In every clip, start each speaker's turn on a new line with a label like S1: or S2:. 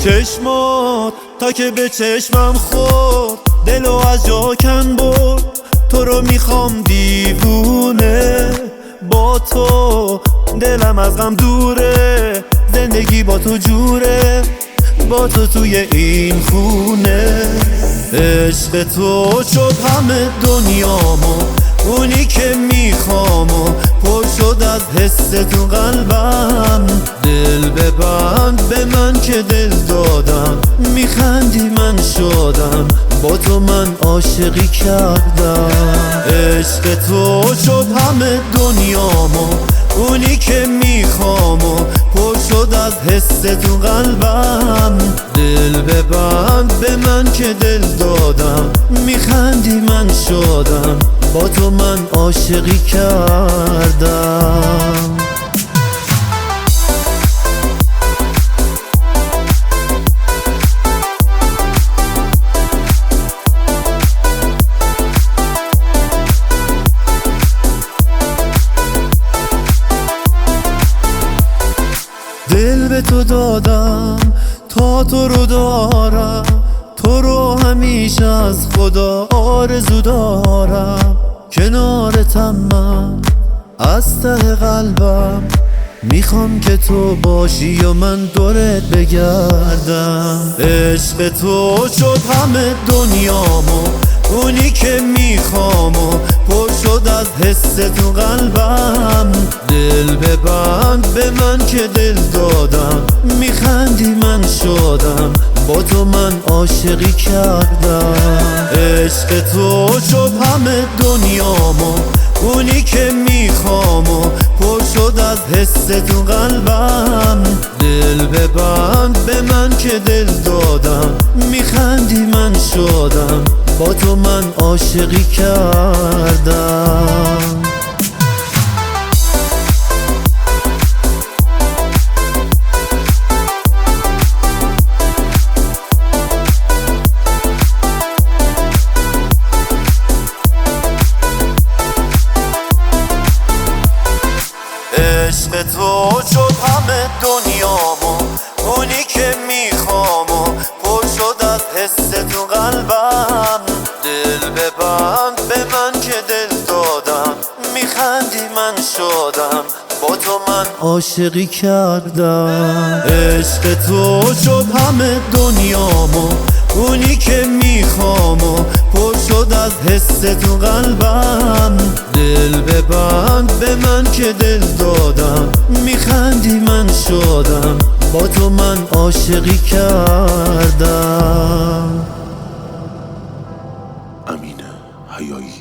S1: چشمات تا که به چشمم خورد، دلو از جا کن برد. تو رو میخوام دیوونه، با تو دلم از غم دوره. زندگی با تو جوره، با تو توی این خونه. عشق تو شد همه دنیامو، اونی که میخوامو پر شد از حس تو قلبم. دل ببند به من که دل دادم، میخندی من شدم، با تو من عاشقی کردم. عشق تو شد همه دنیامو، اونی که میخوامو پر شد از حس تو قلبم. دل ببند به من که دل دادم، میخندی من شدم، با تو من عاشقی کردم. دل به تو دادم تا تو رو دارم، تو رو همیشه از خدا آرزو دارم. کنارتم من از ته قلبم، میخوام که تو باشی و من دورت بگردم. عشق تو شد همه دنیامو، اونی که میخوامو پر شد از حس تو قلبم. دل ببند به من که دل دادم، میخندی من شدم، با تو من عاشقی کردم. عشق تو شد همه دنیامو، اونی که میخوامو پر شد از حس تو قلبم. دل ببند به من که دل دادم، میخندی من شدم، با تو من عاشقی کردم. عشق تو شد همه دنیامو، اونی که میخوامو پر شد از حس تو قلبم. دل ببند به من که دل دادم، میخندی من شدم، با تو من عاشقی کردم. عشق تو شد همه دنیامو، اونی که میخوامو پر شد از حس تو قلبم. دل ببند به من که دل دادم، میخندی من شدم، با تو من عاشقی کردم.
S2: امین حیایی،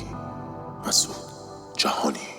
S2: مسعود جهانی.